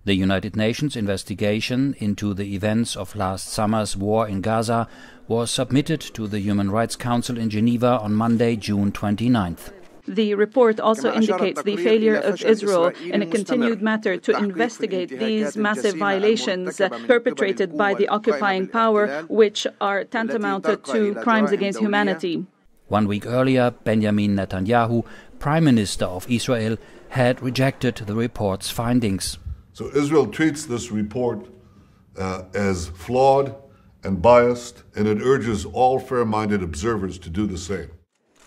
The United Nations investigation into the events of last summer's war in Gaza was submitted to the Human Rights Council in Geneva on Monday, June 29th. The report also indicates the failure of Israel in a continued matter to investigate these massive violations perpetrated by the occupying power, which are tantamount to crimes against humanity. 1 week earlier, Benjamin Netanyahu, Prime Minister of Israel, had rejected the report's findings. So Israel treats this report as flawed and biased, and it urges all fair-minded observers to do the same.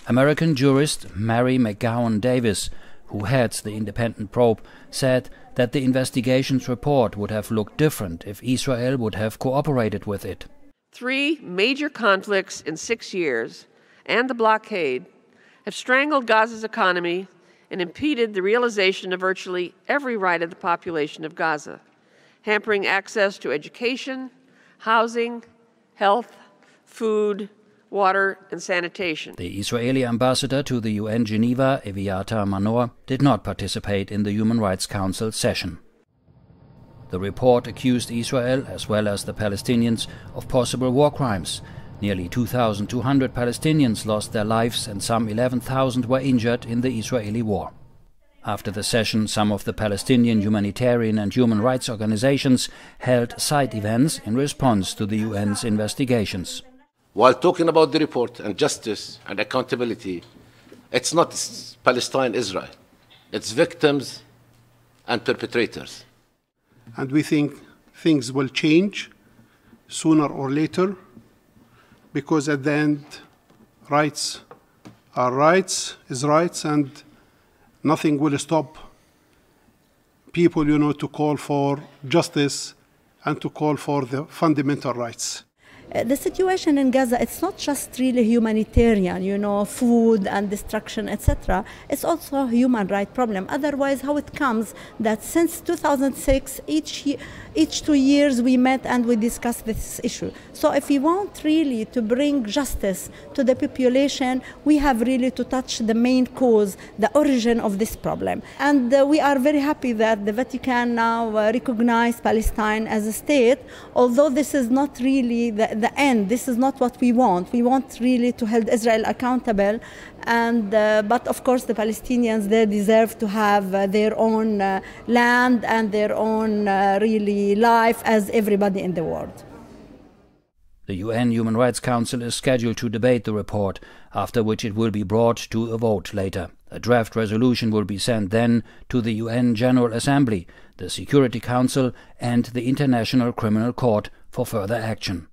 American jurist Mary McGowan Davis, who heads the independent probe, said that the investigation's report would have looked different if Israel would have cooperated with it. 3 major conflicts in 6 years and the blockade have strangled Gaza's economy and impeded the realization of virtually every right of the population of Gaza, hampering access to education, housing, health, food, water, and sanitation. The Israeli ambassador to the UN Geneva, Eviatar Manor, did not participate in the Human Rights Council session. The report accused Israel, as well as the Palestinians, of possible war crimes. Nearly 2,200 Palestinians lost their lives and some 11,000 were injured in the Israeli war. After the session, some of the Palestinian humanitarian and human rights organizations held side events in response to the UN's investigations. While talking about the report and justice and accountability, it's not Palestine, Israel. It's victims and perpetrators. And we think things will change sooner or later, because at the end, rights are rights, is rights, and nothing will stop people, to call for justice and to call for the fundamental rights. The situation in Gaza, it's not just really humanitarian, food and destruction, etc. It's also a human rights problem. Otherwise, how it comes that since 2006, each 2 years we met and we discussed this issue. So if we want really to bring justice to the population, we have really to touch the main cause, the origin of this problem. And we are very happy that the Vatican now recognizes Palestine as a state, although this is not really the end. This is not what we want. We want really to hold Israel accountable, and but of course the Palestinians, they deserve to have their own land and their own really life as everybody in the world. The UN Human Rights Council is scheduled to debate the report, after which it will be brought to a vote later. A draft resolution will be sent then to the UN General Assembly, the Security Council and the International Criminal Court for further action.